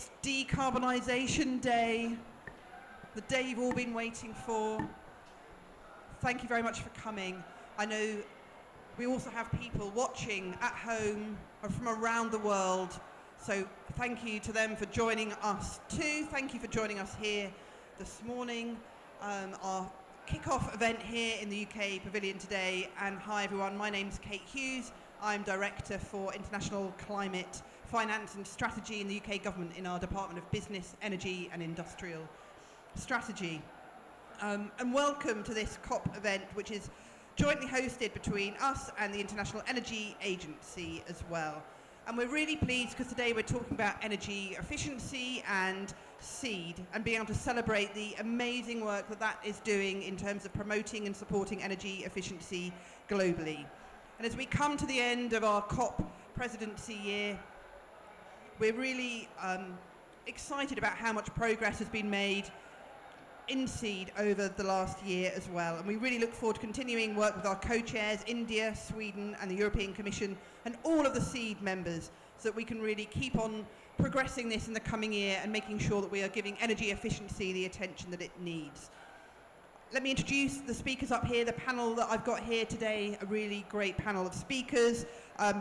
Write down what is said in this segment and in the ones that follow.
It's Decarbonisation Day, the day you've all been waiting for. Thank you very much for coming. I know we also have people watching at home or from around the world, so thank you to them for joining us too. Thank you for joining us here this morning. Our kick-off event here in the UK Pavilion today. And hi everyone, my name's Kate Hughes. I'm Director for International Climate Finance and Strategy in the UK Government in our Department of Business, Energy and Industrial Strategy. And welcome to this COP event, which is jointly hosted between us and the International Energy Agency as well. And we're really pleased because today we're talking about energy efficiency and SEED and being able to celebrate the amazing work that that is doing in terms of promoting and supporting energy efficiency globally. And as we come to the end of our COP presidency year, we're really excited about how much progress has been made in SEED over the last year as well. And we really look forward to continuing work with our co-chairs, India, Sweden and the European Commission and all of the SEED members so that we can really keep on progressing this in the coming year and making sure that we are giving energy efficiency the attention that it needs. Let me introduce the speakers up here, the panel that I've got here today, a really great panel of speakers.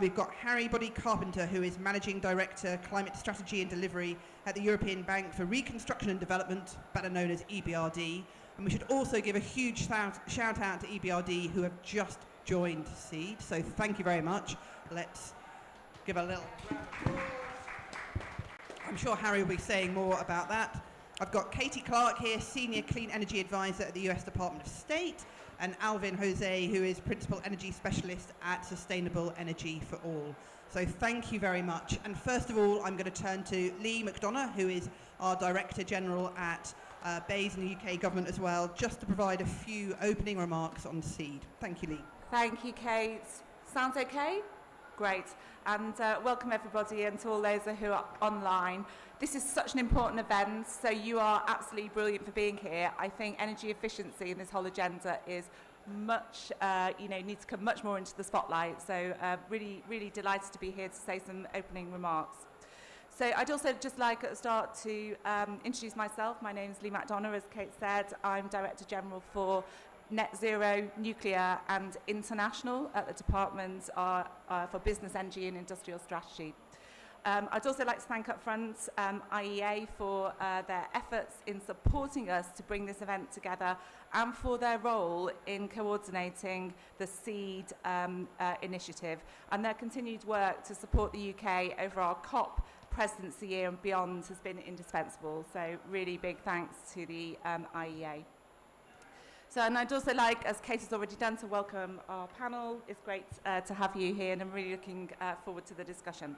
We've got Harry Buddy Carpenter, who is Managing Director, Climate Strategy and Delivery at the European Bank for Reconstruction and Development, better known as EBRD. And we should also give a huge shout out to EBRD, who have just joined SEED. So thank you very much. Let's give a little round of applause. I'm sure Harry will be saying more about that. I've got Katie Clark here, Senior Clean Energy Advisor at the US Department of State, and Alvin Jose, who is Principal Energy Specialist at Sustainable Energy for All. So thank you very much. And first of all, I'm going to turn to Lee McDonough, who is our Director General at BEIS in the UK Government as well, just to provide a few opening remarks on SEED. Thank you, Lee. Thank you, Kate. Sounds okay? Great. And welcome everybody and to all those who are online. This is such an important event, so you are absolutely brilliant for being here. I think energy efficiency in this whole agenda is much, needs to come much more into the spotlight. So really delighted to be here to say some opening remarks. So I'd also just like at the start to introduce myself. My name is Lee McDonough, as Kate said. I'm Director General for Net Zero, Nuclear and International at the Department for Business, Energy and Industrial Strategy. I'd also like to thank up front IEA for their efforts in supporting us to bring this event together and for their role in coordinating the SEED initiative, and their continued work to support the UK over our COP presidency year and beyond has been indispensable. So really big thanks to the IEA. So, and I'd also like, as Kate has already done, to welcome our panel. It's great to have you here, and I'm really looking forward to the discussion.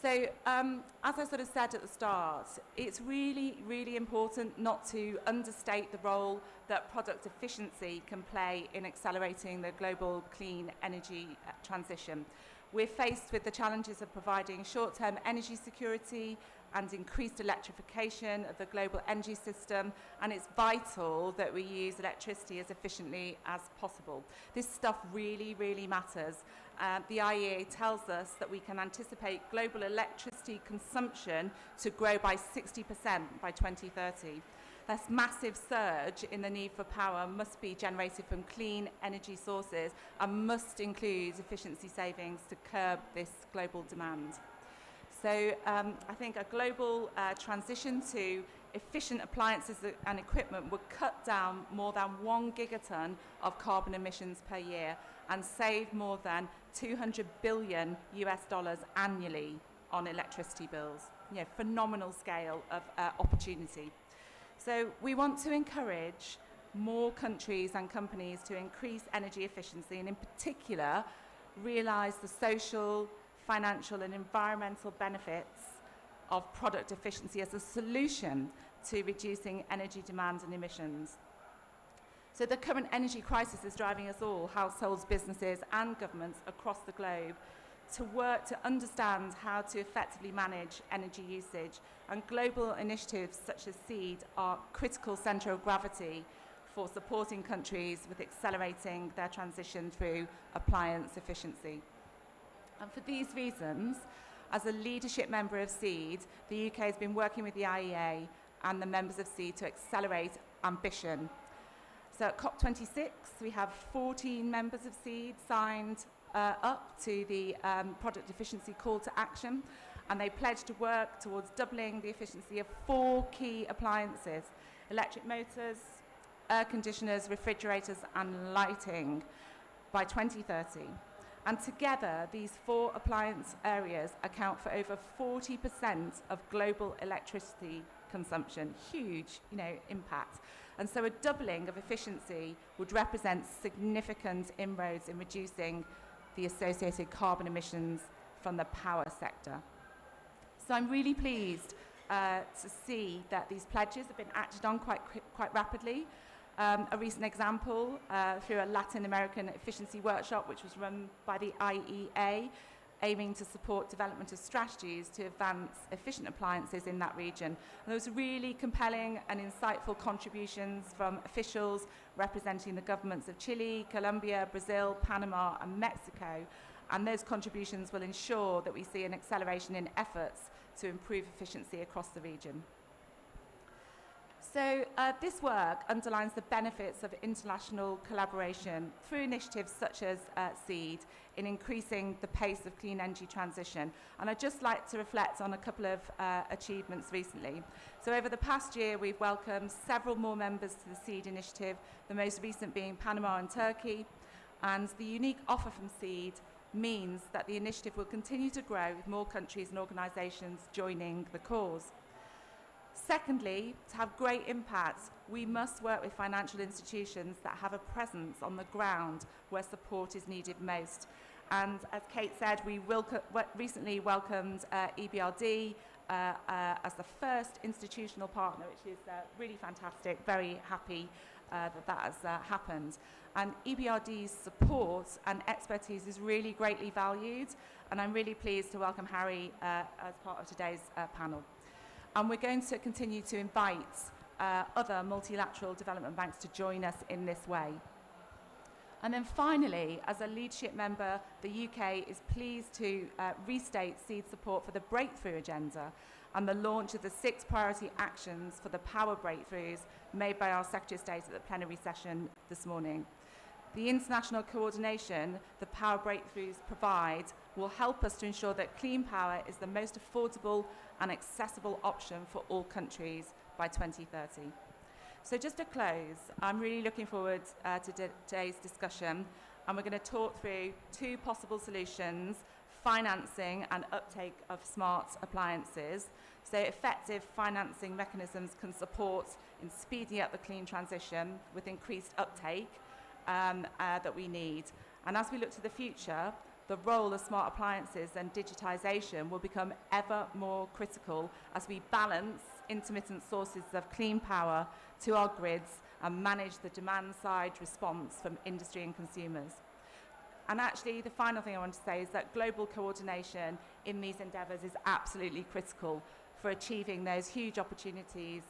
So, as I sort of said at the start, it's really, really important not to understate the role that product efficiency can play in accelerating the global clean energy transition. We're faced with the challenges of providing short-term energy security and increased electrification of the global energy system, and it's vital that we use electricity as efficiently as possible. This stuff really, really matters. The IEA tells us that we can anticipate global electricity consumption to grow by 60% by 2030. This massive surge in the need for power must be generated from clean energy sources and must include efficiency savings to curb this global demand. So I think a global transition to efficient appliances and equipment would cut down more than 1 gigaton of carbon emissions per year and save more than $200 billion annually on electricity bills. You know, phenomenal scale of opportunity. So we want to encourage more countries and companies to increase energy efficiency and in particular realise the social, financial and environmental benefits of product efficiency as a solution to reducing energy demand and emissions. So the current energy crisis is driving us all, households, businesses and governments across the globe, to work to understand how to effectively manage energy usage, and global initiatives such as SEED are critical centre of gravity for supporting countries with accelerating their transition through appliance efficiency. And for these reasons, As a leadership member of SEED, the UK has been working with the IEA and the members of SEED to accelerate ambition. So at COP26, we have 14 members of SEED signed up to the product efficiency call to action, and they pledged to work towards doubling the efficiency of 4 key appliances: electric motors, air conditioners, refrigerators and lighting by 2030. And together, these 4 appliance areas account for over 40% of global electricity consumption. Huge, impact. And so a doubling of efficiency would represent significant inroads in reducing the associated carbon emissions from the power sector. So I'm really pleased to see that these pledges have been acted on quite rapidly. A recent example through a Latin American efficiency workshop, which was run by the IEA, aiming to support development of strategies to advance efficient appliances in that region. And there was really compelling and insightful contributions from officials representing the governments of Chile, Colombia, Brazil, Panama and Mexico. And those contributions will ensure that we see an acceleration in efforts to improve efficiency across the region. So this work underlines the benefits of international collaboration through initiatives such as SEED in increasing the pace of clean energy transition. And I'd just like to reflect on a couple of achievements recently. So over the past year, we've welcomed several more members to the SEED initiative, the most recent being Panama and Turkey. And the unique offer from SEED means that the initiative will continue to grow with more countries and organisations joining the cause. Secondly, to have great impact, we must work with financial institutions that have a presence on the ground where support is needed most. And as Kate said, we recently welcomed EBRD as the first institutional partner, which is really fantastic, very happy that has happened. And EBRD's support and expertise is really greatly valued, and I'm really pleased to welcome Harry as part of today's panel. And we're going to continue to invite other multilateral development banks to join us in this way. And then finally, as a leadership member, the UK is pleased to restate SEED support for the breakthrough agenda and the launch of the 6 priority actions for the power breakthroughs made by our Secretary of State at the plenary session this morning. The international coordination the power breakthroughs provide will help us to ensure that clean power is the most affordable and accessible option for all countries by 2030. So just to close, I'm really looking forward to today's discussion, and we're going to talk through 2 possible solutions: financing and uptake of smart appliances. So effective financing mechanisms can support in speeding up the clean transition with increased uptake that we need. And as we look to the future, the role of smart appliances and digitalisation will become ever more critical as we balance intermittent sources of clean power to our grids and manage the demand-side response from industry and consumers. And actually, the final thing I want to say is that global coordination in these endeavours is absolutely critical for achieving those huge opportunities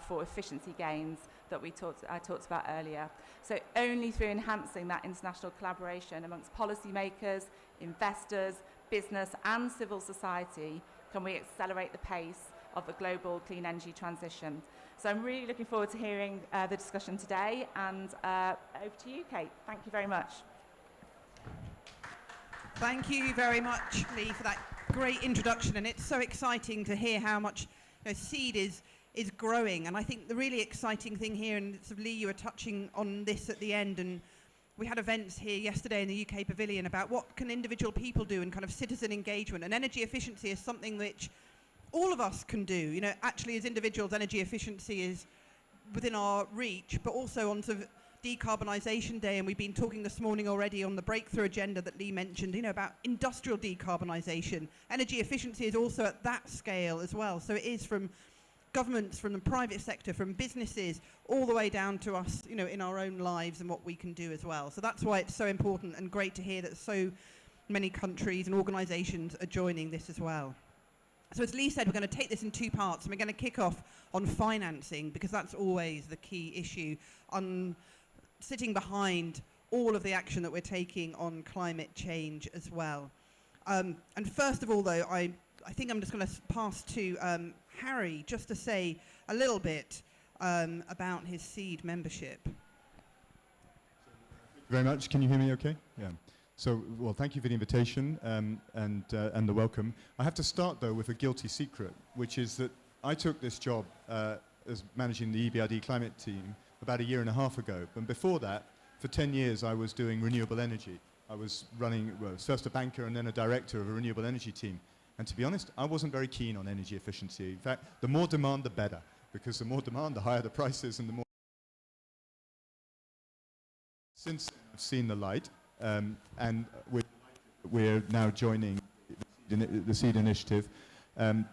for efficiency gains that I talked about earlier. So only through enhancing that international collaboration amongst policymakers, investors, business and civil society can we accelerate the pace of the global clean energy transition. So I'm really looking forward to hearing the discussion today, and over to you, Kate. Thank you very much. Thank you very much, Lee, for that great introduction, and it's so exciting to hear how much SEED is growing. And I think the really exciting thing here, and sort of Lee, you were touching on this at the end, and we had events here yesterday in the UK Pavilion about what can individual people do and kind of citizen engagement, and energy efficiency is something which all of us can do. Actually as individuals, energy efficiency is within our reach, but also on sort of Decarbonisation Day, and we've been talking this morning already on the breakthrough agenda that Lee mentioned, about industrial decarbonisation. Energy efficiency is also at that scale as well. So it is from governments, from the private sector, from businesses, all the way down to us, in our own lives and what we can do as well. So that's why it's so important and great to hear that so many countries and organisations are joining this as well. So as Lee said, we're going to take this in 2 parts, and we're going to kick off on financing, because that's always the key issue on sitting behind all of the action that we're taking on climate change as well. And first of all, though, I I think I'm just going to pass to Harry just to say a little bit about his seed membership. Very much. Can you hear me okay? Yeah. So, well, thank you for the invitation and the welcome. I have to start, though, with a guilty secret, which is that I took this job as managing the EBRD climate team about 1.5 years ago. And before that, for 10 years, I was doing renewable energy. I was running, well, first a banker and then a director of a renewable energy team. And to be honest, I wasn't very keen on energy efficiency. In fact, the more demand, the better, because the more demand, the higher the prices, and the more... Since I've seen the light, and we're now joining the SEED initiative. And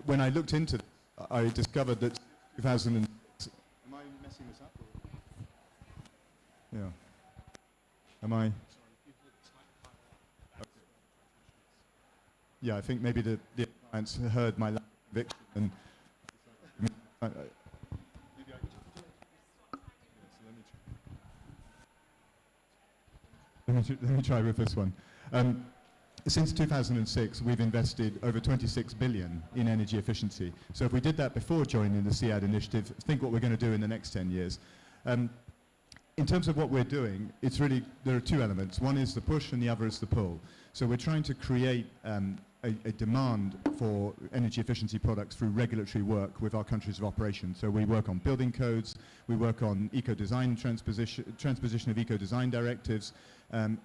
when I looked into it, I discovered that 2006... Am I messing this up? Or? Yeah. Am I... Okay. Yeah, I think maybe the appliance heard my conviction and... Let me try with this one. Since 2006, we've invested over 26 billion in energy efficiency. So if we did that before joining the SEAD initiative, think what we're going to do in the next 10 years. In terms of what we're doing, it's really, there are two elements. One is the push and the other is the pull. So we're trying to create a demand for energy efficiency products through regulatory work with our countries of operation. So we work on building codes, we work on eco-design transposition of eco-design directives,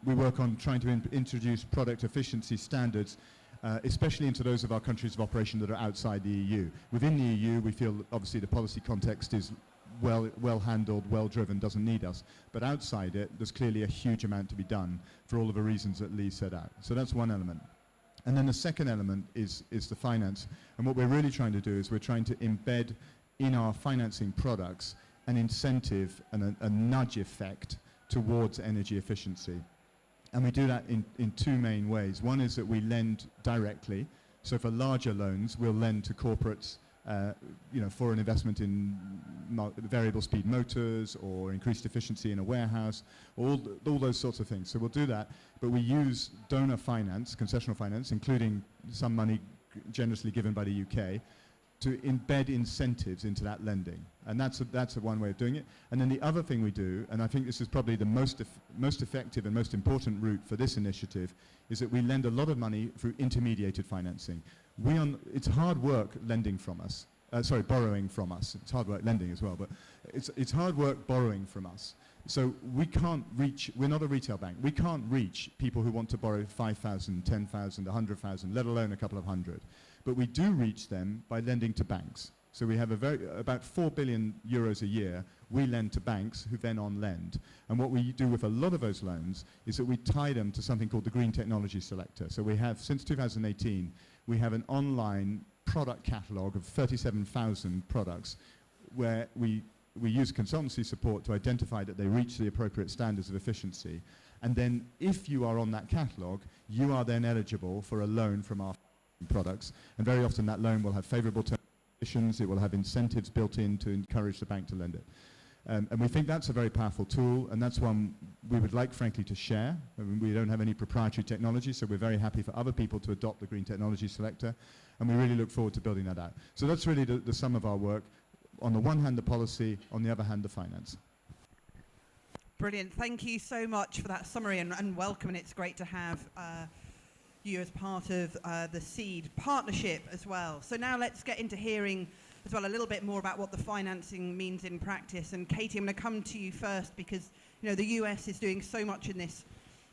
we work on trying to introduce product efficiency standards, especially into those of our countries of operation that are outside the EU. Within the EU, we feel obviously the policy context is well handled, well driven, doesn't need us. But outside it, there's clearly a huge amount to be done for all of the reasons that Lee set out. So that's one element. And then the second element is the finance. And what we're really trying to do is we're trying to embed in our financing products an incentive and a nudge effect towards energy efficiency. And we do that in two main ways. One is that we lend directly. So for larger loans, we'll lend to corporates for an investment in variable speed motors or increased efficiency in a warehouse, all those sorts of things. So we'll do that, but we use donor finance, concessional finance, including some money generously given by the UK, to embed incentives into that lending. And that's one way of doing it. And then the other thing we do, and I think this is probably the most effective and most important route for this initiative, is that we lend a lot of money through intermediated financing. It's hard work lending from us. Borrowing from us. It's hard work lending as well, but it's hard work borrowing from us. So we're not a retail bank. We can't reach people who want to borrow 5,000, 10,000, 100,000, let alone a couple of hundred. But we do reach them by lending to banks. So we have about 4 billion euros a year we lend to banks who then on-lend. And what we do with a lot of those loans is that we tie them to something called the Green Technology Selector. So we have, since 2018, we have an online product catalogue of 37,000 products where we use consultancy support to identify that they reach the appropriate standards of efficiency. And then if you are on that catalogue, you are then eligible for a loan from our products. And very often that loan will have favourable terms and conditions, it will have incentives built in to encourage the bank to lend it. And we think that's a very powerful tool, and that's one we would like, frankly, to share. I mean, we don't have any proprietary technology, so we're very happy for other people to adopt the Green Technology Selector, and we really look forward to building that out. So that's really the sum of our work. On the one hand, the policy, on the other hand, the finance. Brilliant. Thank you so much for that summary and welcome, and it's great to have you as part of the SEED partnership as well. So now let's get into hearing as well a little bit more about what the financing means in practice. And Katie, I'm going to come to you first because the US is doing so much in this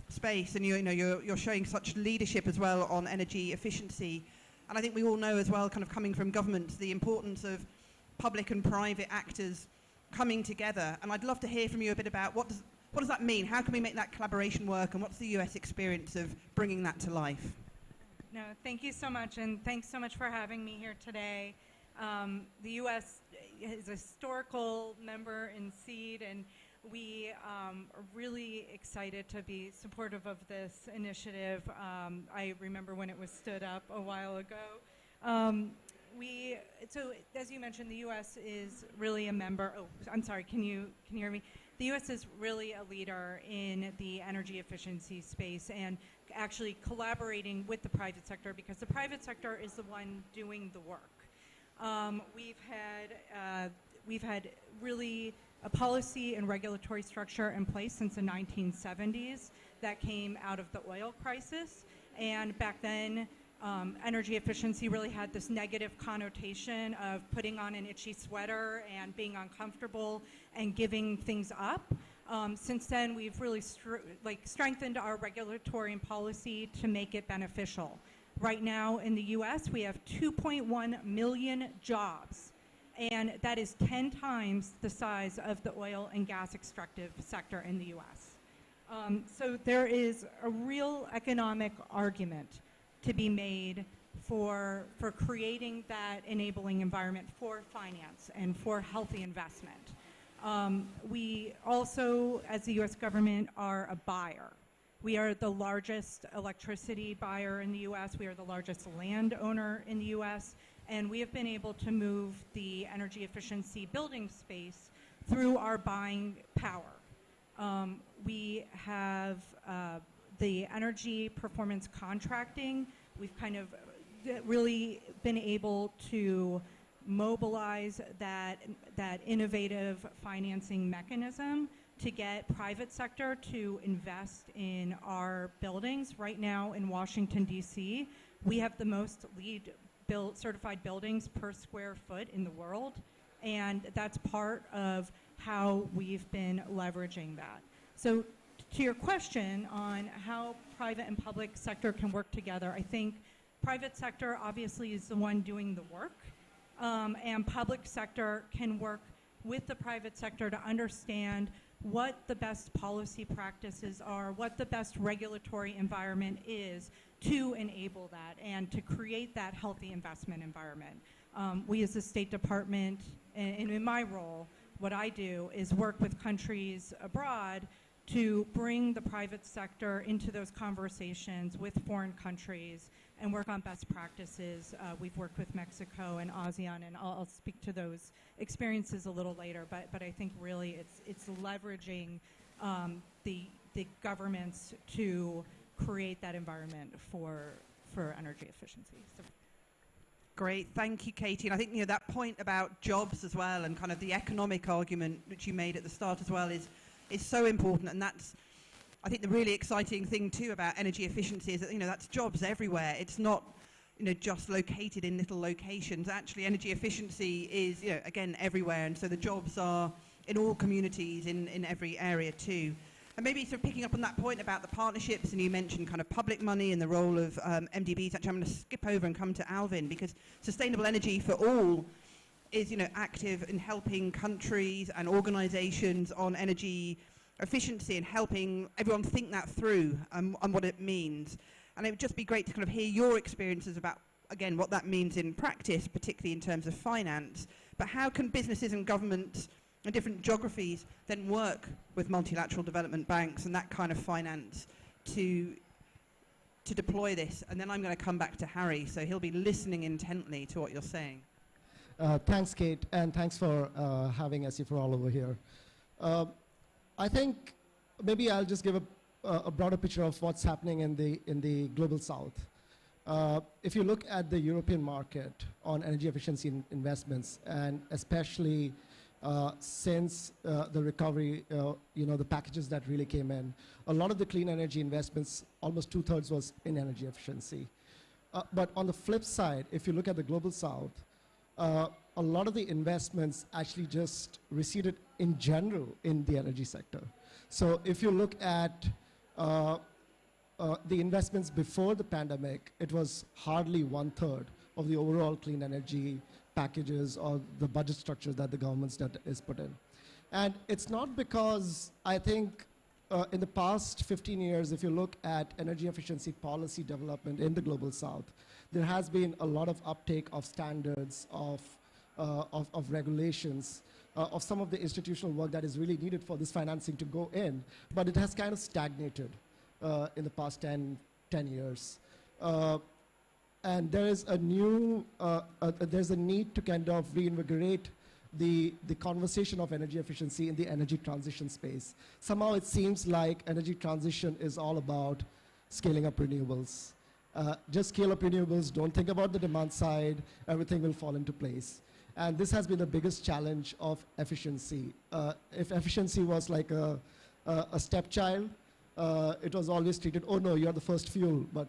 space, and you're showing such leadership as well on energy efficiency. And I think we all know as well, kind of coming from government, the importance of public and private actors coming together. And I'd love to hear from you a bit about what does that mean? How can we make that collaboration work? And what's the US experience of bringing that to life? No, thank you so much, and thanks so much for having me here today. The U.S. is a historical member in SEED, and we are really excited to be supportive of this initiative. I remember when it was stood up a while ago. So as you mentioned, the U.S. is really a member. Oh, I'm sorry. Can you hear me? The U.S. is really a leader in the energy efficiency space, and actually collaborating with the private sector, because the private sector is the one doing the work. We've had really a policy and regulatory structure in place since the 1970s that came out of the oil crisis. And back then, energy efficiency really had this negative connotation of putting on an itchy sweater and being uncomfortable and giving things up. Since then, we've really strengthened our regulatory and policy to make it beneficial. Right now in the US, we have 2.1 million jobs, and that is 10 times the size of the oil and gas extractive sector in the US. So there is a real economic argument to be made for creating that enabling environment for finance and for healthy investment. We also, as the US government, are a buyer. We are the largest electricity buyer in the US. We are the largest landowner in the US. And we have been able to move the energy efficiency building space through our buying power. We have the energy performance contracting. We've kind of really been able to mobilize that innovative financing mechanism to get private sector to invest in our buildings. Right now in Washington, D.C., we have the most LEED certified buildings per square foot in the world, and that's part of how we've been leveraging that. So to your question on how private and public sector can work together, I think private sector obviously is the one doing the work, and public sector can work with the private sector to understand what the best policy practices are, what the best regulatory environment is to enable that and to create that healthy investment environment. We as the State Department, and in my role, what I do is work with countries abroad to bring the private sector into those conversations with foreign countries and work on best practices. We've worked with Mexico and ASEAN, and I'll speak to those experiences a little later, but I think really it's leveraging the governments to create that environment for energy efficiency. So. Great, thank you, Katie. And I think that point about jobs as well, and kind of the economic argument which you made at the start as well, is so important. And that's, I think, the really exciting thing too about energy efficiency is that that's jobs everywhere. It's not just located in little locations. Actually, energy efficiency is again everywhere, and so the jobs are in all communities in every area too. And maybe sort of picking up on that point about the partnerships, and you mentioned kind of public money and the role of MDBs. Actually, I'm going to skip over and come to Alvin, because sustainable energy for all is active in helping countries and organizations on energy efficiency and helping everyone think that through and what it means. And it would just be great to kind of hear your experiences about, again, what that means in practice, particularly in terms of finance. But how can businesses and governments and different geographies then work with multilateral development banks and that kind of finance to deploy this? And then I'm going to come back to Harry, so he'll be listening intently to what you're saying. Thanks, Kate, and thanks for having us for all over here. I think maybe I'll just give a broader picture of what's happening in the global south. If you look at the European market on energy efficiency investments, and especially since the recovery, the packages that really came in, a lot of the clean energy investments, almost 2/3 was in energy efficiency. But on the flip side, if you look at the global south, a lot of the investments actually just receded in general in the energy sector. So if you look at the investments before the pandemic, it was hardly 1/3 of the overall clean energy packages or the budget structures that the government is put in. And it's not because, I think, in the past 15 years, if you look at energy efficiency policy development in the global south, there has been a lot of uptake of standards, of regulations, of some of the institutional work that is really needed for this financing to go in, but it has kind of stagnated in the past 10 years. And there is there's a need to kind of reinvigorate the conversation of energy efficiency in the energy transition space. Somehow it seems like energy transition is all about scaling up renewables. Just scale up renewables, don't think about the demand side, everything will fall into place. And this has been the biggest challenge of efficiency. If efficiency was like a stepchild, it was always treated, oh no, you're the first fuel, but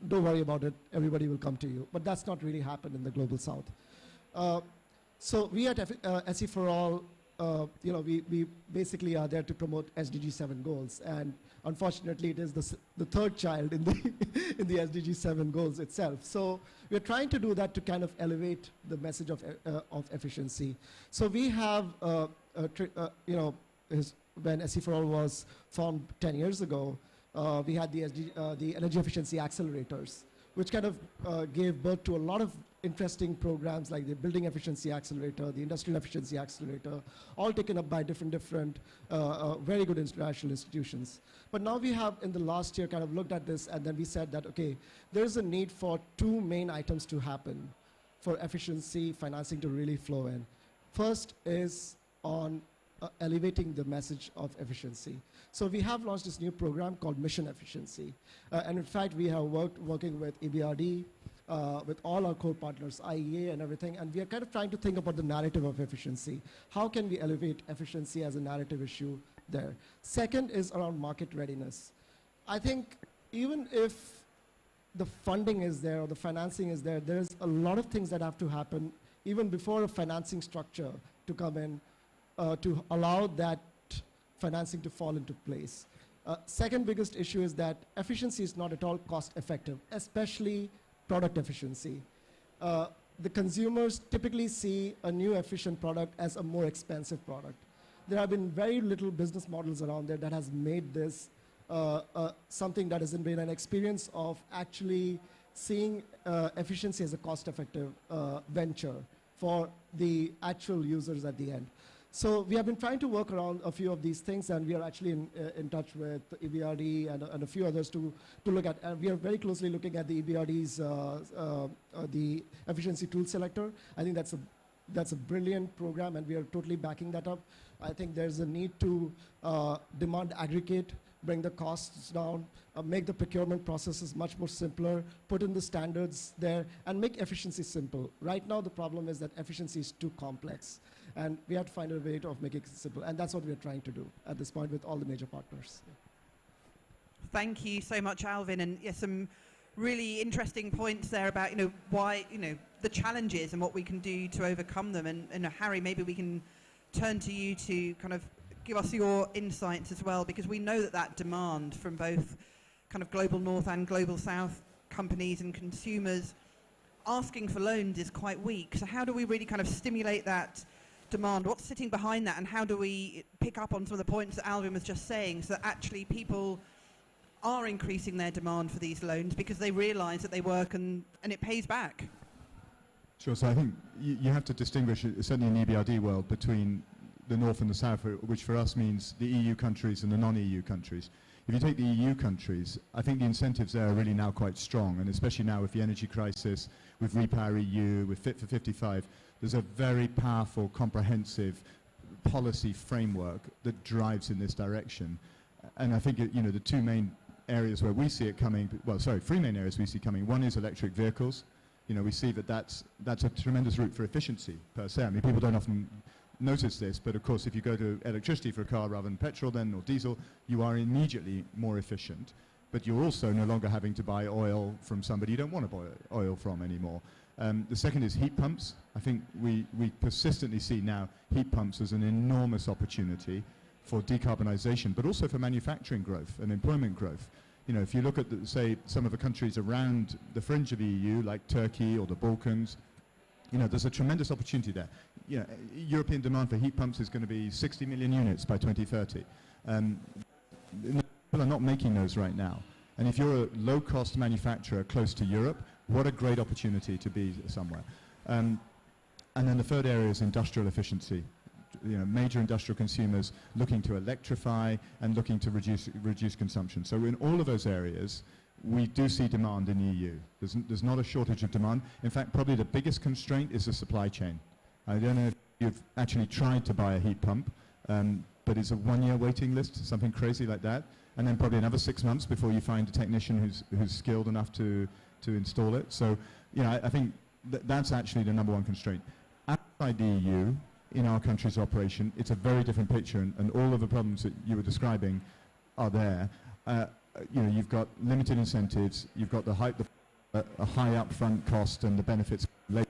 don't worry about it, everybody will come to you. But that's not really happened in the global south. So we at SE for All, we basically are there to promote SDG 7 goals. And unfortunately, it is the third child in the, in the SDG 7 goals itself. So we're trying to do that to kind of elevate the message of efficiency. So we have, when SE for All was formed 10 years ago, we had the energy efficiency accelerators, which kind of gave birth to a lot of interesting programs like the Building Efficiency Accelerator, the Industrial Efficiency Accelerator, all taken up by different very good international institutions. But now we have, in the last year, kind of looked at this, and then we said that, okay, there's a need for two main items to happen for efficiency financing to really flow in. First is on elevating the message of efficiency. So we have launched this new program called Mission Efficiency. And in fact, we have working with EBRD, with all our core partners, IEA and everything, and we are kind of trying to think about the narrative of efficiency. How can we elevate efficiency as a narrative issue there? Second is around market readiness. I think even if the funding is there or the financing is there, there's a lot of things that have to happen even before a financing structure to come in to allow that financing to fall into place. Second biggest issue is that efficiency is not at all cost effective, especially product efficiency. The consumers typically see a new efficient product as a more expensive product. There have been very little business models around there that has made this something that hasn't been an experience of actually seeing efficiency as a cost-effective venture for the actual users at the end. So we have been trying to work around a few of these things, and we are actually in touch with EBRD and a few others to look at. We are very closely looking at the EBRD's the efficiency tool selector. I think that's a brilliant program, and we are totally backing that up. I think there's a need to demand aggregate, bring the costs down, make the procurement processes much more simpler, put in the standards there, and make efficiency simple. Right now, the problem is that efficiency is too complex. And we have to find a way of making it simple. And that's what we're trying to do at this point with all the major partners. Thank you so much, Alvin. And yes, some really interesting points there about, why, the challenges and what we can do to overcome them. And Harry, maybe we can turn to you to kind of give us your insights as well, because we know that demand from both kind of global north and global south companies and consumers asking for loans is quite weak. So how do we really kind of stimulate that demand? What's sitting behind that, and how do we pick up on some of the points that Alvin was just saying, so that actually people are increasing their demand for these loans because they realize that they work and it pays back? Sure. So I think you have to distinguish, certainly in the EBRD world, between the north and the south, which for us means the EU countries and the non-EU countries. If you take the EU countries, I think the incentives there are really now quite strong, and especially now with the energy crisis, with Repower EU, with Fit for 55, there's a very powerful, comprehensive policy framework that drives in this direction. And I think, the two main areas where we see it coming, three main areas we see coming. One is electric vehicles. We see that that's a tremendous route for efficiency per se. I mean, people don't often notice this, but of course, if you go to electricity for a car rather than petrol then, or diesel, you are immediately more efficient. But you're also no longer having to buy oil from somebody you don't want to buy oil from anymore. The second is heat pumps. I think we persistently see now heat pumps as an enormous opportunity for decarbonisation, but also for manufacturing growth and employment growth. If you look at, say, some of the countries around the fringe of the EU, like Turkey or the Balkans, there's a tremendous opportunity there. European demand for heat pumps is going to be 60 million units by 2030. People are not making those right now. And if you're a low-cost manufacturer close to Europe, what a great opportunity to be somewhere. And then the third area is industrial efficiency. Major industrial consumers looking to electrify and looking to reduce consumption. So in all of those areas, we do see demand in the EU. There's not a shortage of demand. In fact, probably the biggest constraint is the supply chain. I don't know if you've actually tried to buy a heat pump, but it's a 1-year waiting list, something crazy like that. and then probably another 6 months before you find a technician who's skilled enough to install it. So, you know, I think that's actually the number one constraint. Outside the EU, in our country's operation, it's a very different picture, and all of the problems that you were describing are there. You know, you've got limited incentives, you've got a high upfront cost and the benefits later.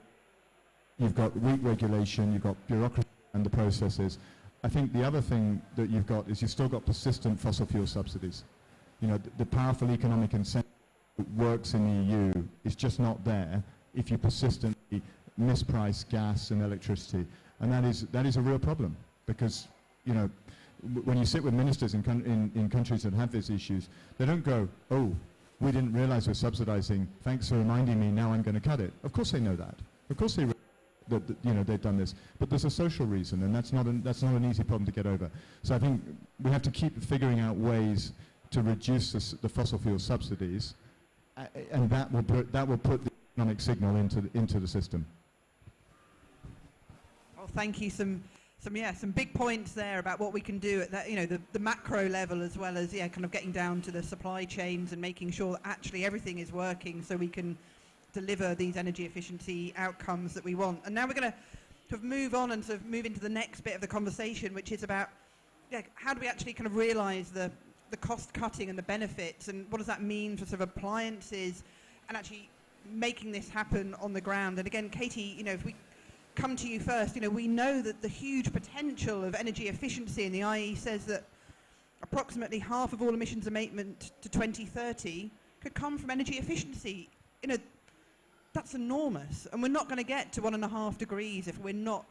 You've got weak regulation, you've got bureaucracy and the processes. I think the other thing that you've got is you've still got persistent fossil fuel subsidies. You know, the powerful economic incentive that works in the EU is just not there if you persistently misprice gas and electricity. And that is a real problem, because, you know, when you sit with ministers in countries that have these issues, they don't go, oh, we didn't realize we're subsidizing, thanks for reminding me, now I'm going to cut it. Of course they know that. Of course they that you know, they've done this. But there's a social reason, and that's not an easy problem to get over. So I think we have to keep figuring out ways to reduce the fossil fuel subsidies, and that will put the economic signal into the system. Well, thank you. Some big points there about what we can do at that, you know, the macro level, as well as kind of getting down to the supply chains and making sure that actually everything is working so we can deliver these energy efficiency outcomes that we want. And now we're going to sort of move on and sort of move into the next bit of the conversation, which is about how do we actually kind of realize the cost cutting and the benefits, and what does that mean for sort of appliances and actually making this happen on the ground. And again, Katie, you know, if we come to you first, you know, we know that the huge potential of energy efficiency, and the IE says that approximately half of all emissions abatement to 2030 could come from energy efficiency. You know, that's enormous, and we're not going to get to 1.5 degrees if we're not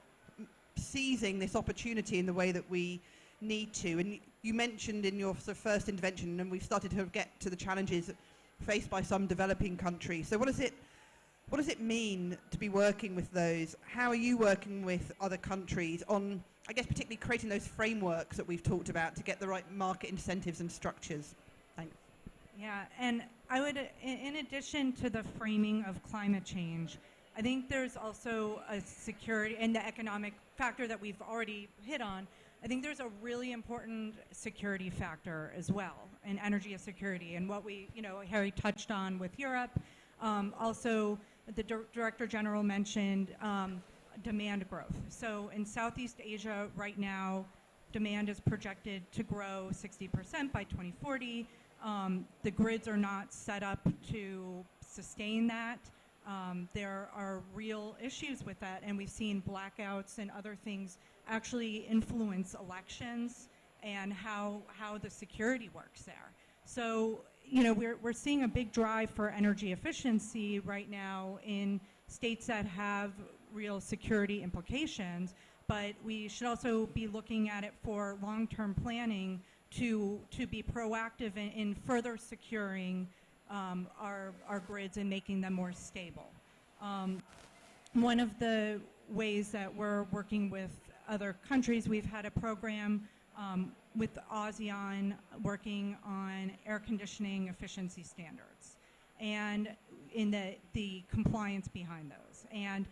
seizing this opportunity in the way that we need to. And you mentioned in your sort of first intervention, and we've started to get to the challenges faced by some developing countries. So what does it mean to be working with those? How are you working with other countries on, I guess, particularly creating those frameworks that we've talked about to get the right market incentives and structures? Thanks. Yeah, and I would, in addition to the framing of climate change, I think there's also a security and the economic factor that we've already hit on. I think there's a really important security factor as well, and energy security, and what we, you know, Harry touched on with Europe. Also, the Director General mentioned demand growth. So in Southeast Asia right now, demand is projected to grow 60% by 2040. The grids are not set up to sustain that. There are real issues with that, and we've seen blackouts and other things actually influence elections and how the security works there. So, you know, we're seeing a big drive for energy efficiency right now in states that have real security implications, but we should also be looking at it for long-term planning to be proactive in further securing our grids and making them more stable. One of the ways that we're working with other countries, we've had a program with ASEAN working on air conditioning efficiency standards and in the compliance behind those. And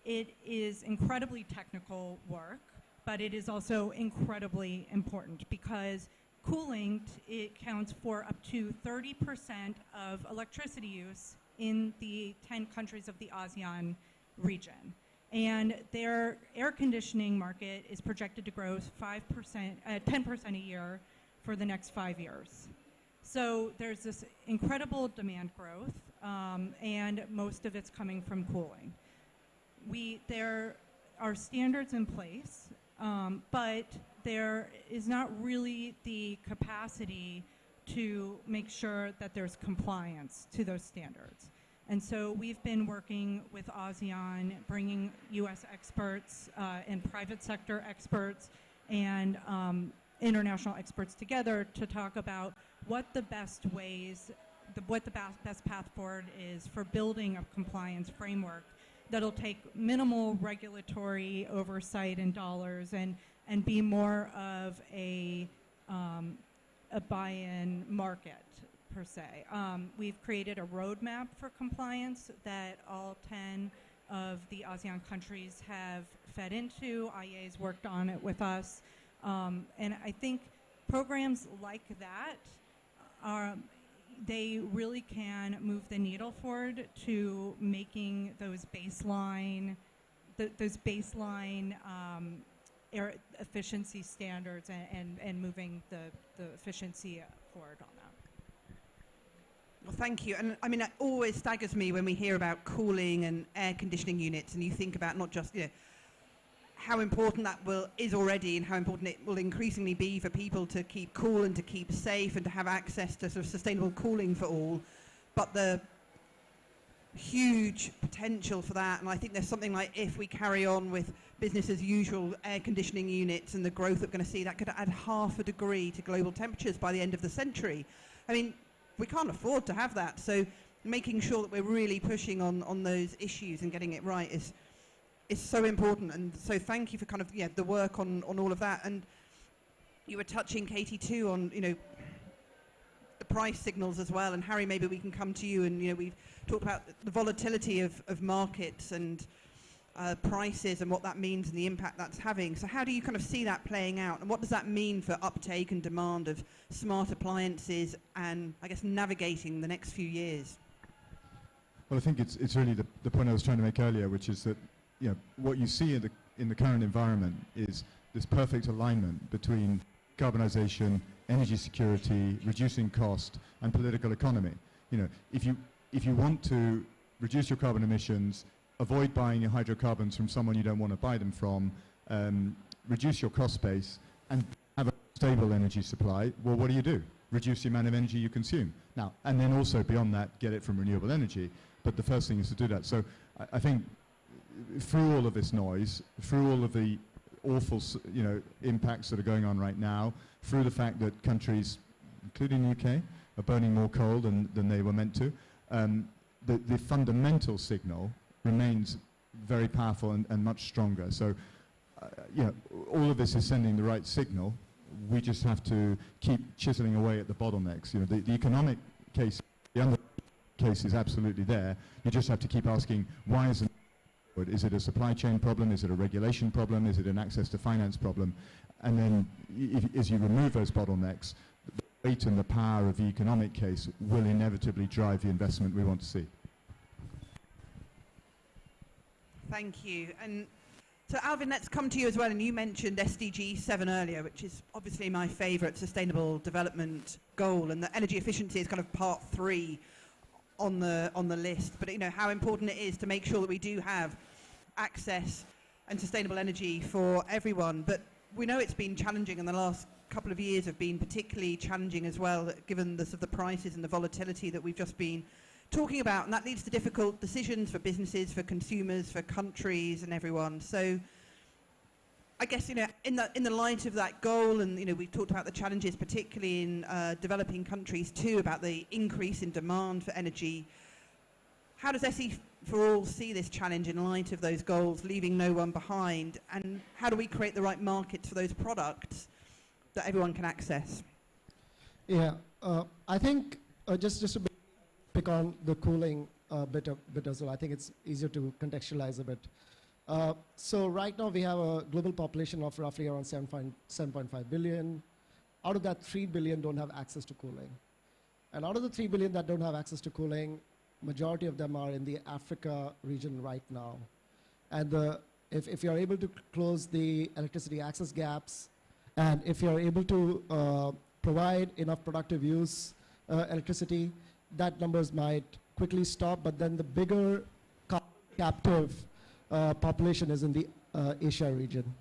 it is incredibly technical work, but it is also incredibly important because cooling, it counts for up to 30% of electricity use in the 10 countries of the ASEAN region. And their air conditioning market is projected to grow 10% a year for the next 5 years. So there's this incredible demand growth, and most of it's coming from cooling. There are standards in place, but there is not really the capacity to make sure that there's compliance to those standards. And so we've been working with ASEAN, bringing US experts and private sector experts and international experts together to talk about what the best ways, what the best path forward is for building a compliance framework that'll take minimal regulatory oversight and dollars and be more of a buy-in market, per se. We've created a roadmap for compliance that all 10 of the ASEAN countries have fed into. IEA's worked on it with us. And I think programs like that are, they really can move the needle forward to making those baseline, air efficiency standards and moving the efficiency forward on that. Well, thank you. And I mean, it always staggers me when we hear about cooling and air conditioning units, and you think about not just, you know, how important that is already and how important it will increasingly be for people to keep cool and to keep safe and to have access to sort of sustainable cooling for all, but the huge potential for that. And I think there's something like, if we carry on with business as usual air conditioning units and the growth that we're going to see, that could add 0.5 degree to global temperatures by the end of the century. I mean, we can't afford to have that. So making sure that we're really pushing on those issues and getting it right is so important. And so thank you for kind of, yeah, the work on all of that. And you were touching, Katie, too, on, you know, the price signals as well. And Harry, maybe we can come to you. And, you know, we've talked about the volatility of markets and prices and what that means and the impact that's having. So how do you kind of see that playing out? And what does that mean for uptake and demand of smart appliances and, I guess, navigating the next few years? Well, I think it's really the point I was trying to make earlier, which is that, you know, what you see in the current environment is this perfect alignment between carbonisation, energy security, reducing cost, and political economy. You know, if you want to reduce your carbon emissions, avoid buying your hydrocarbons from someone you don't want to buy them from, reduce your cost base, and have a stable energy supply, well, what do? Reduce the amount of energy you consume. Now, and then also beyond that, get it from renewable energy. But the first thing is to do that. So I think through all of this noise, through all of the awful, you know, impacts that are going on right now, through the fact that countries, including the UK, are burning more coal than they were meant to, the fundamental signal remains very powerful and much stronger. So, you know, all of this is sending the right signal. We just have to keep chiseling away at the bottlenecks. You know, the economic case, the under case is absolutely there. You just have to keep asking, why isn't it? Is it a supply chain problem? Is it a regulation problem? Is it an access to finance problem? And then as you remove those bottlenecks, the weight and the power of the economic case will inevitably drive the investment we want to see. Thank you. And so Alvin, let's come to you as well. And you mentioned SDG 7 earlier, which is obviously my favourite sustainable development goal. And the energy efficiency is kind of part 3 on the list. But you know how important it is to make sure that we do have access and sustainable energy for everyone. But we know it's been challenging, and the last couple of years have been particularly challenging as well, given the sort of the prices and the volatility that we've just been talking about, and that leads to difficult decisions for businesses, for consumers, for countries and everyone. So I guess, you know, in the light of that goal, and, you know, we've talked about the challenges, particularly in developing countries too, about the increase in demand for energy. How does SE for All see this challenge in light of those goals, leaving no one behind? And how do we create the right markets for those products that everyone can access? Yeah, I think just to pick on the cooling bit as well, I think it's easier to contextualize a bit. So right now we have a global population of roughly around 7.5 billion. Out of that, 3 billion don't have access to cooling. And out of the 3 billion that don't have access to cooling, majority of them are in the Africa region right now. And if you're able to close the electricity access gaps, and if you're able to provide enough productive use electricity, that numbers might quickly stop. But then the bigger captive population is in the Asia region.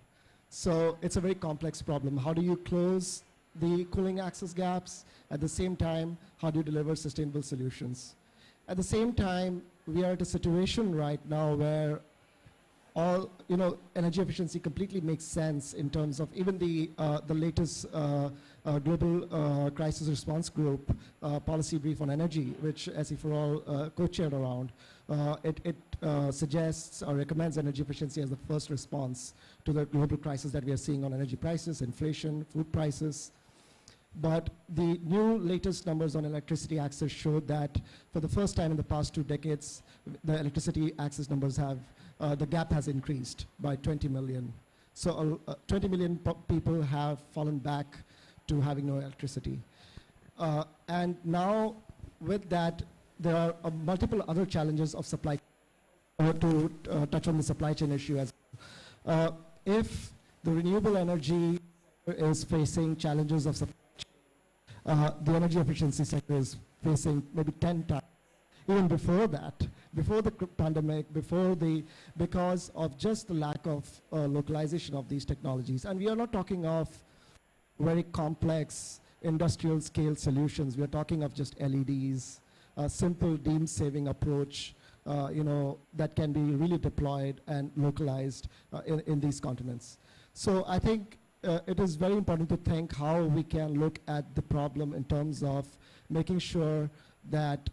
So it's a very complex problem. How do you close the cooling access gaps? At the same time, how do you deliver sustainable solutions? At the same time, we are at a situation right now where all, you know, energy efficiency completely makes sense in terms of even the latest global crisis response group policy brief on energy, which SE for All co-chaired around. It suggests or recommends energy efficiency as the first response to the global crisis that we are seeing on energy prices, inflation, food prices. But the new latest numbers on electricity access show that for the first time in the past 2 decades, the electricity access numbers have, the gap has increased by 20 million. So 20 million people have fallen back to having no electricity. And now with that, there are multiple other challenges of supply, to touch on the supply chain issue as well. If the renewable energy is facing challenges of supply chain, the energy efficiency sector is facing maybe 10 times. Even before that, before the pandemic, because of just the lack of localization of these technologies. And we are not talking of very complex industrial scale solutions. We are talking of just LEDs, a simple deemed saving approach, that can be really deployed and localized in these continents. So I think it is very important to think how we can look at the problem in terms of making sure that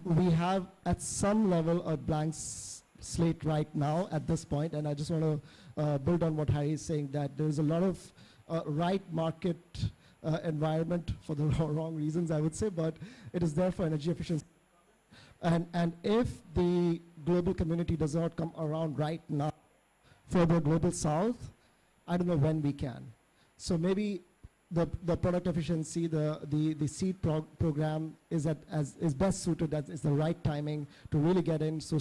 we have at some level a blank slate right now at this point. And I just want to build on what Harry is saying, that there is a lot of right market environment for the wrong reasons, I would say, but it is there for energy efficiency. And if the global community does not come around right now for the global south, I don't know when we can. So maybe the product efficiency, the seed program is best suited, that is the right timing to really get in, show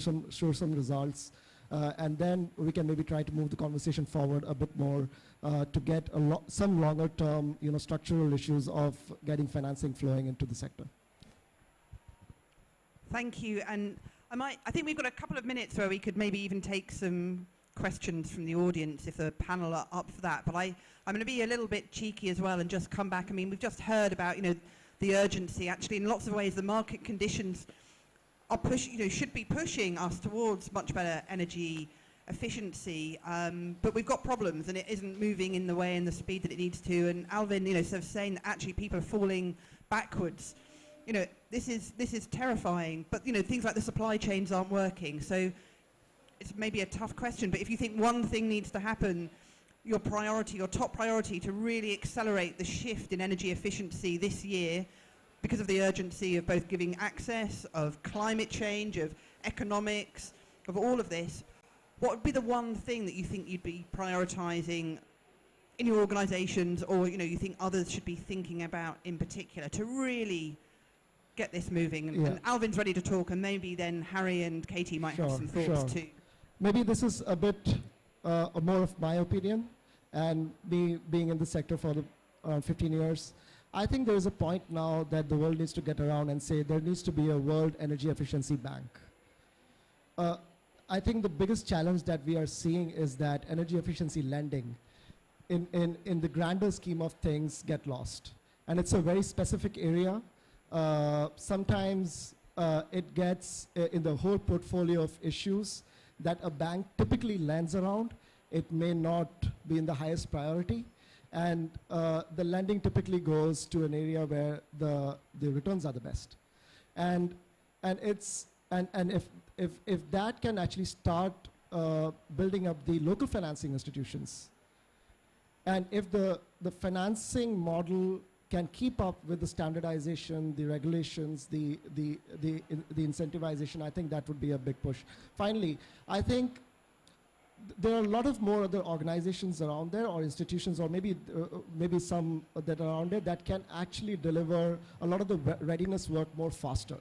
some results. And then we can maybe try to move the conversation forward a bit more to get some longer term, structural issues of getting financing flowing into the sector. Thank you. And I think we've got a couple of minutes where we could maybe even take some questions from the audience if the panel are up for that. But I'm going to be a little bit cheeky as well and just come back. I mean, we've just heard about, the urgency. Actually, in lots of ways, the market conditions are should be pushing us towards much better energy efficiency. But we've got problems, and it isn't moving in the way and the speed that it needs to. And Alvin, sort of saying that actually people are falling backwards. This is terrifying. But things like the supply chains aren't working. So it's maybe a tough question. But if you think one thing needs to happen, your top priority to really accelerate the shift in energy efficiency this year, because of the urgency of both giving access, of climate change, of economics, of all of this, what would be the one thing that you think you'd be prioritizing in your organizations, or you think others should be thinking about in particular to really get this moving? And Alvin's ready to talk, and maybe then Harry and Katie might have some thoughts too. Maybe this is a bit more of my opinion, and me being in the sector for around 15 years. I think there is a point now that the world needs to get around and say there needs to be a World Energy Efficiency Bank. I think the biggest challenge that we are seeing is that energy efficiency lending in the grander scheme of things get lost. And it's a very specific area. Sometimes it gets in the whole portfolio of issues that a bank typically lends around. It may not be in the highest priority. And the lending typically goes to an area where the returns are the best. And if that can actually start building up the local financing institutions, and if the financing model can keep up with the standardization, the regulations, the incentivization, I think that would be a big push. Finally, I think there are a lot of more other organizations around there, or institutions, or maybe some that are around there that can actually deliver a lot of the readiness work more faster.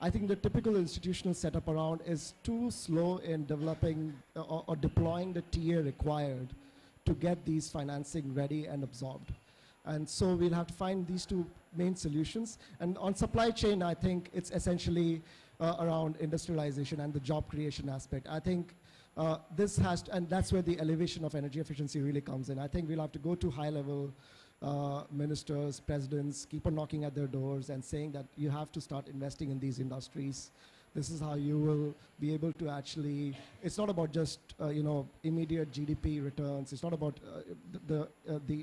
I think the typical institutional setup around is too slow in developing or deploying the TA required to get these financing ready and absorbed. And so we'll have to find these two main solutions. And on supply chain, I think it's essentially around industrialization and the job creation aspect. I think this has to, and that's where the elevation of energy efficiency really comes in. I think we'll have to go to high-level ministers, presidents, keep on knocking at their doors and saying that you have to start investing in these industries. This is how you will be able to actually, it's not about just immediate GDP returns. It's not about the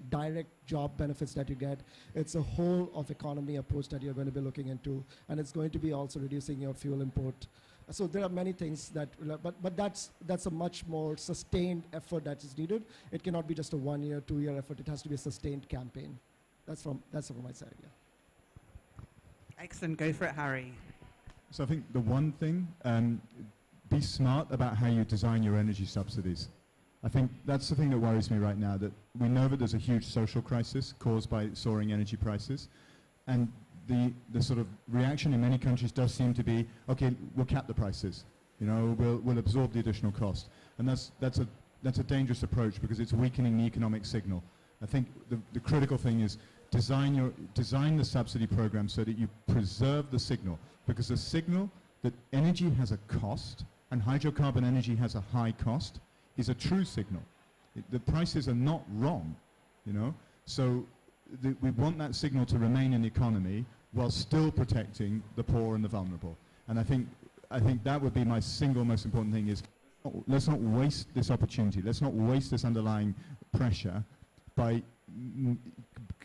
direct job benefits that you get. It's a whole of economy approach that you're going to be looking into, and it's going to be also reducing your fuel import. So there are many things that, but that's a much more sustained effort that is needed. It cannot be just a 1 year, 2 year effort. It has to be a sustained campaign. That's from my side. Yeah. Excellent. Go for it, Harry. So I think the one thing, be smart about how you design your energy subsidies. I think that's the thing that worries me right now, that we know that there's a huge social crisis caused by soaring energy prices, and the sort of reaction in many countries does seem to be, okay, we'll cap the prices, you know, we'll absorb the additional cost. And that's a dangerous approach because it's weakening the economic signal. I think the critical thing is design the subsidy program so that you preserve the signal, because the signal that energy has a cost and hydrocarbon energy has a high cost is a true signal. The prices are not wrong, you know. So we want that signal to remain in the economy while still protecting the poor and the vulnerable. And I think that would be my single most important thing is, let's not waste this opportunity. Let's not waste this underlying pressure by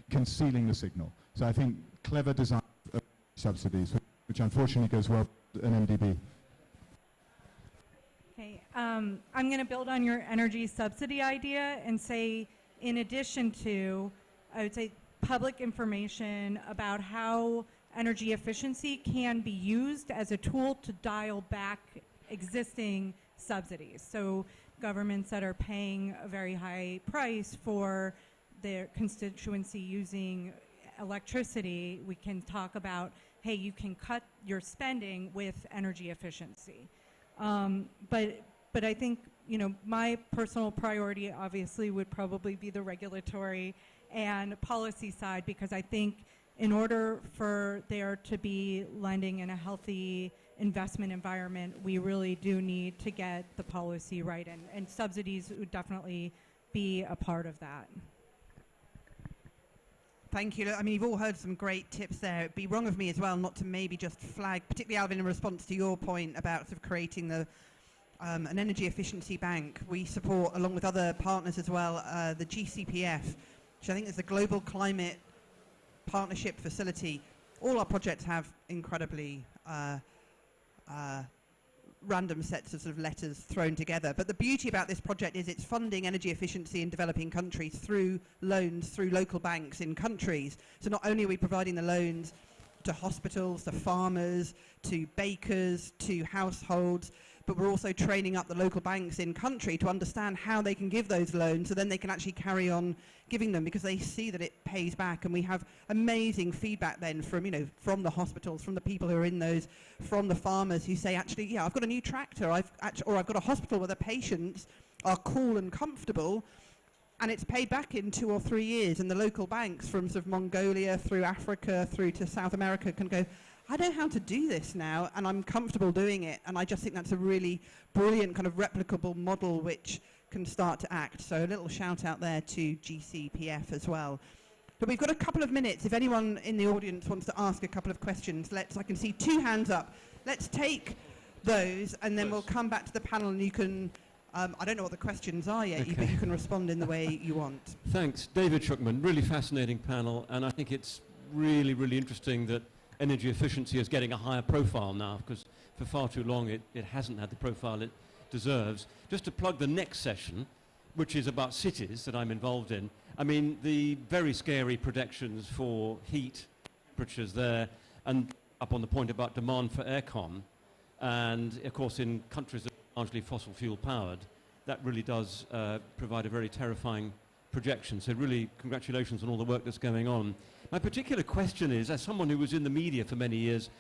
concealing the signal. So I think clever design of subsidies, which unfortunately goes well with an MDB. Okay, I'm going to build on your energy subsidy idea and say, in addition to, I would say, public information about how energy efficiency can be used as a tool to dial back existing subsidies. So governments that are paying a very high price for their constituency using electricity, we can talk about, hey, you can cut your spending with energy efficiency. But I think, you know, my personal priority obviously would probably be the regulatory and policy side, because I think in order for there to be lending in a healthy investment environment, we really do need to get the policy right, and subsidies would definitely be a part of that. Thank you. I mean, you've all heard some great tips there. It'd be wrong of me as well not to maybe just flag, particularly Alvin, in response to your point about sort of creating an energy efficiency bank. We support, along with other partners as well, the GCPF, which I think is the Global Climate Partnership Facility. All our projects have incredibly random sets of sort of letters thrown together. But the beauty about this project is it's funding energy efficiency in developing countries through loans, through local banks in countries. So not only are we providing the loans to hospitals, to farmers, to bakers, to households, but we're also training up the local banks in country to understand how they can give those loans, so then they can actually carry on giving them because they see that it pays back. And we have amazing feedback then from, you know, from the hospitals, from the people who are in those, from the farmers who say, actually, yeah, I've got a new tractor, or I've got a hospital where the patients are cool and comfortable, and it's paid back in 2 or 3 years. And the local banks from sort of Mongolia through Africa through to South America can go, I know how to do this now, and I'm comfortable doing it. And I just think that's a really brilliant kind of replicable model which can start to act. So a little shout out there to GCPF as well. But we've got a couple of minutes. If anyone in the audience wants to ask a couple of questions, I can see 2 hands up. Let's take those, and then we'll come back to the panel, and you can, I don't know what the questions are yet, but you can respond in the way you want. Thanks. David Schuckman, really fascinating panel, and I think it's really, really interesting that energy efficiency is getting a higher profile now, because for far too long it hasn't had the profile it deserves. Just to plug the next session, which is about cities that I'm involved in, I mean, the very scary projections for heat, temperatures there, and up on the point about demand for aircon, and of course in countries that are largely fossil fuel powered, that really does provide a very terrifying projection. So really, congratulations on all the work that's going on. My particular question is, as someone who was in the media for many years,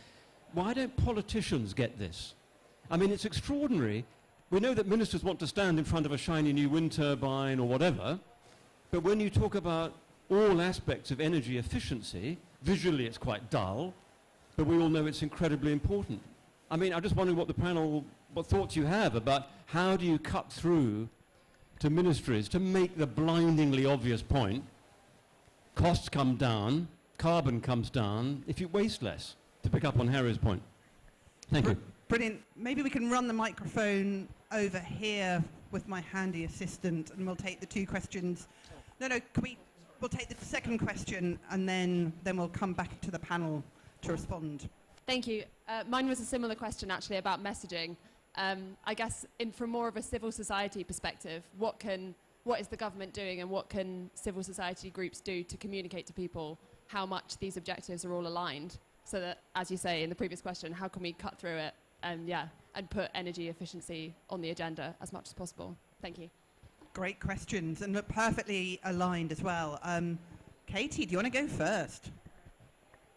why don't politicians get this? I mean, it's extraordinary. We know that ministers want to stand in front of a shiny new wind turbine or whatever, but when you talk about all aspects of energy efficiency, visually it's quite dull, but we all know it's incredibly important. I mean, I'm just wondering what thoughts you have about how do you cut through to ministries to make the blindingly obvious point: costs come down, carbon comes down if you waste less, to pick up on Harry's point. Thank you. Brilliant. Maybe we can run the microphone over here with my handy assistant, and we'll take the 2 questions. No, we'll take the second question, and then we'll come back to the panel to respond. Thank you. Mine was a similar question, actually, about messaging. I guess from more of a civil society perspective, what is the government doing, and what can civil society groups do to communicate to people how much these objectives are all aligned, so that, as you say in the previous question, how can we cut through it and put energy efficiency on the agenda as much as possible? Thank you. Great questions, and look, perfectly aligned as well. Katie, do you want to go first?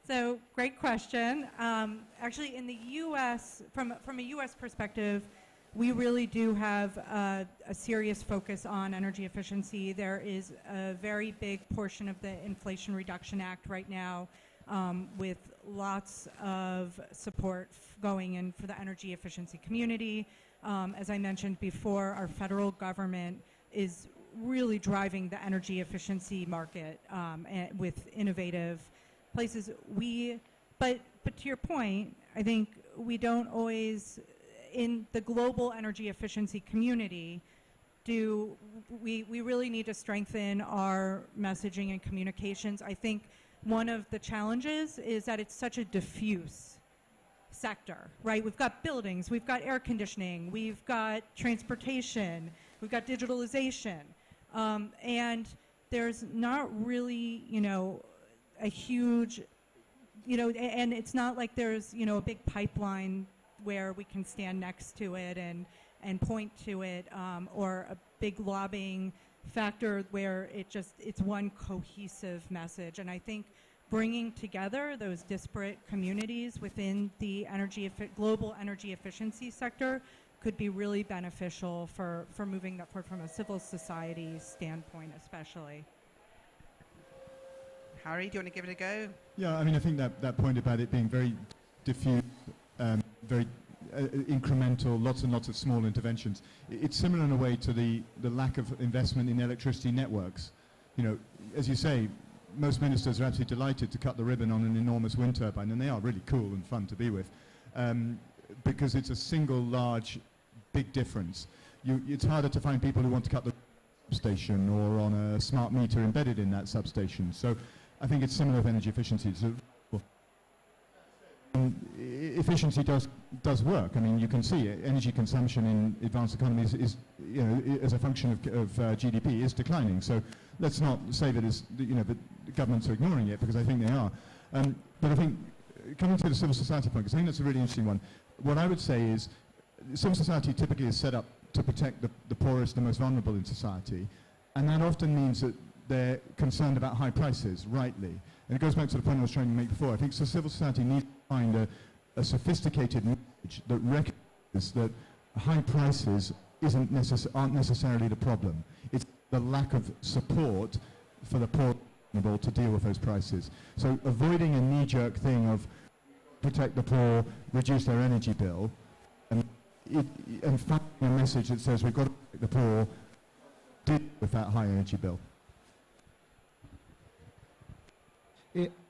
So, great question. Actually, in the U.S., from a U.S. perspective, we really do have a serious focus on energy efficiency. There is a very big portion of the Inflation Reduction Act right now with lots of support going in for the energy efficiency community. As I mentioned before, our federal government is really driving the energy efficiency market with innovative places. But to your point, I think we don't always, in the global energy efficiency community, we really need to strengthen our messaging and communications. I think one of the challenges is that it's such a diffuse sector, right? We've got buildings, we've got air conditioning, we've got transportation, we've got digitalization, and there's not really, a huge, and it's not like there's, a big pipeline where we can stand next to it and point to it, or a big lobbying factor where it's one cohesive message. And I think bringing together those disparate communities within the global energy efficiency sector could be really beneficial for moving that forward from a civil society standpoint, especially. Harry, do you want to give it a go? Yeah, I mean, I think that point about it being very diffuse, very incremental, lots and lots of small interventions. It's similar in a way to the lack of investment in electricity networks. As you say, most ministers are absolutely delighted to cut the ribbon on an enormous wind turbine, and they are really cool and fun to be with, because it's a single large, big difference. It's harder to find people who want to cut the substation or on a smart meter embedded in that substation. So I think it's similar with energy efficiency. So, efficiency does work. I mean, you can see it. Energy consumption in advanced economies is as a function of GDP, is declining. So let's not say that the governments are ignoring it, because I think they are. But I think coming to the civil society point, because I think that's a really interesting one. What I would say is civil society typically is set up to protect the poorest, the most vulnerable in society, and that often means that they're concerned about high prices, rightly. And it goes back to the point I was trying to make before. I think so civil society needs to find a sophisticated message that recognizes that high prices aren't necessarily the problem. It's the lack of support for the poor to deal with those prices. So avoiding a knee-jerk thing of protect the poor, reduce their energy bill, and finding a message that says we've got to protect the poor, deal with that high energy bill.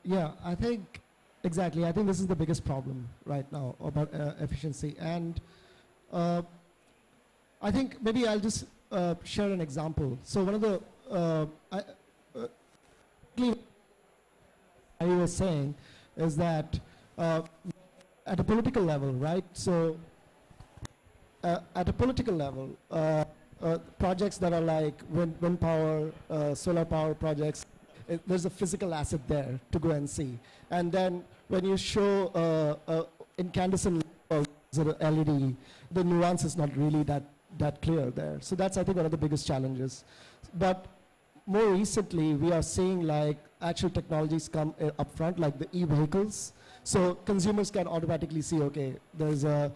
Yeah, I think, exactly. I think this is the biggest problem right now about efficiency. And I think maybe I'll just share an example. So one of the, I was saying is that at a political level, right? So at a political level, projects that are like wind power, solar power projects, there's a physical asset there to go and see. And then when you show incandescent LED, the nuance is not really that clear there. So that's, I think, one of the biggest challenges. But more recently, we are seeing like actual technologies come up front, like the e-vehicles. So consumers can automatically see, okay, there's a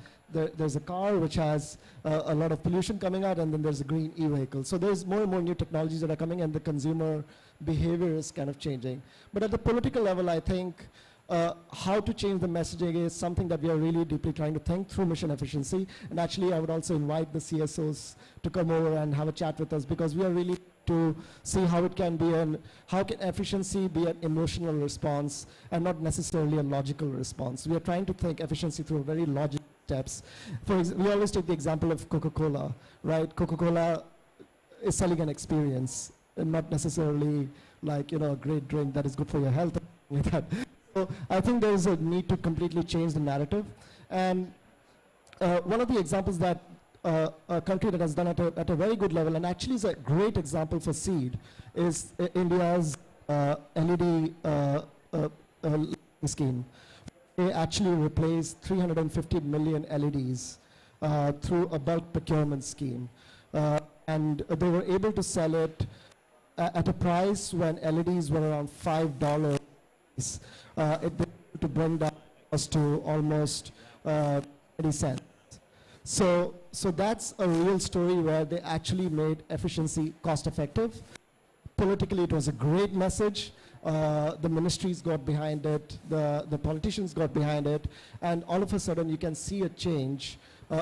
car which has a lot of pollution coming out, and then there's a green e-vehicle. So there's more and more new technologies that are coming, and the consumer behavior is kind of changing. But at the political level, I think how to change the messaging is something that we are really deeply trying to think through mission efficiency. And actually, I would also invite the CSOs to come over and have a chat with us, because we are really to see how it can be how can efficiency be an emotional response and not necessarily a logical response. We are trying to think efficiency through very logical steps. We always take the example of Coca-Cola, right? Coca-Cola is selling an experience and not necessarily like, a great drink that is good for your health. Like that. So I think there is a need to completely change the narrative. And one of the examples that a country that has done it at a very good level, and actually is a great example for seed, is India's LED scheme. They actually replaced 350 million LEDs through a bulk procurement scheme. and they were able to sell it at a price when LEDs were around $5. To bring that cost to almost 20 cents. So that's a real story where they actually made efficiency cost effective. Politically, it was a great message. The ministries got behind it, the politicians got behind it, and all of a sudden you can see a change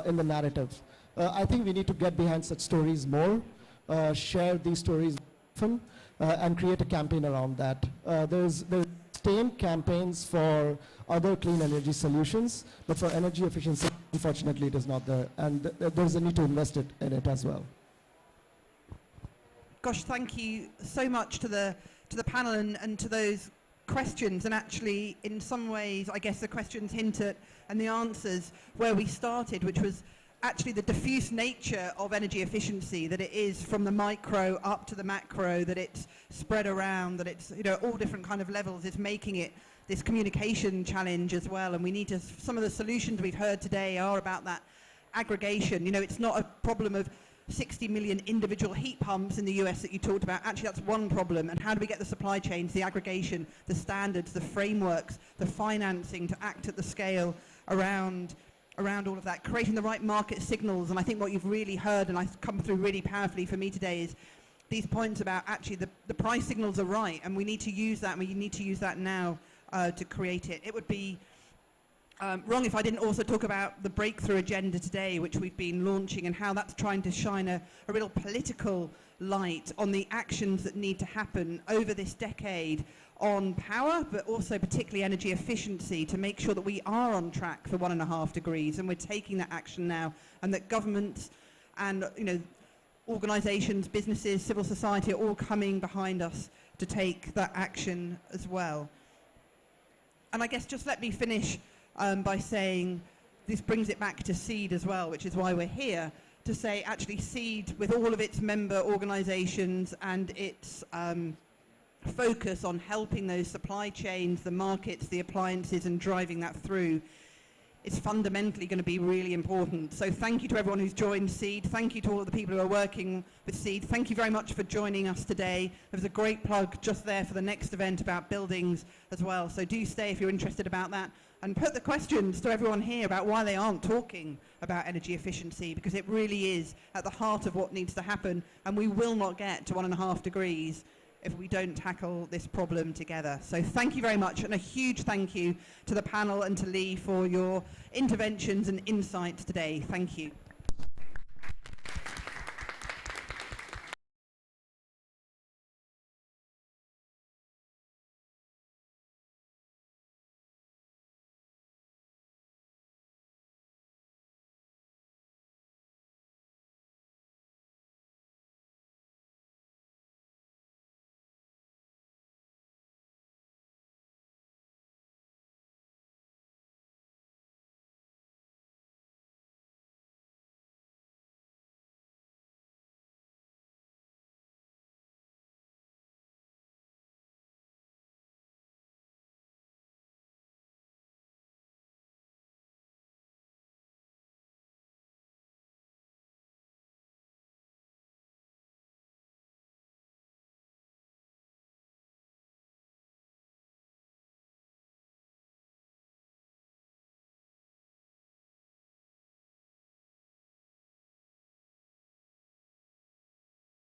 in the narrative. I think we need to get behind such stories more, share these stories often, and create a campaign around that. There's same campaigns for other clean energy solutions, but for energy efficiency, unfortunately, it is not there, and there's a need to invest in it as well. Gosh, thank you so much to the panel and to those questions. And actually, in some ways, I guess the questions hint at, and the answers, where we started, which was actually the diffuse nature of energy efficiency, that it is from the micro up to the macro, that it's spread around, that it's, you know, all different kind of levels, is making it this communication challenge as well. And we need to, some of the solutions we've heard today are about that aggregation. You know, it's not a problem of 60 million individual heat pumps in the US that you talked about. Actually, that's one problem. And how do we get the supply chains, the aggregation, the standards, the frameworks, the financing to act at the scale around all of that, creating the right market signals. And I think what you've really heard, and I've come through really powerfully for me today, is these points about actually the price signals are right, and we need to use that, and we need to use that now to create it. It would be wrong if I didn't also talk about the breakthrough agenda today, which we've been launching, and how that's trying to shine a real political light on the actions that need to happen over this decade on power, but also particularly energy efficiency, to make sure that we are on track for 1.5 degrees, and we're taking that action now, and that governments and, you know, organisations, businesses, civil society are all coming behind us to take that action as well. And I guess just let me finish by saying this brings it back to SEED as well, which is why we're here, to say actually SEED, with all of its member organisations and its focus on helping those supply chains, the markets, the appliances, and driving that through, is fundamentally going to be really important. So thank you to everyone who's joined SEED. Thank you to all the people who are working with SEED. Thank you very much for joining us today. There was a great plug just there for the next event about buildings as well. So do stay if you're interested about that. And put the questions to everyone here about why they aren't talking about energy efficiency, because it really is at the heart of what needs to happen. And we will not get to 1.5 degrees if we don't tackle this problem together. So thank you very much, and a huge thank you to the panel and to Lee for your interventions and insights today. Thank you.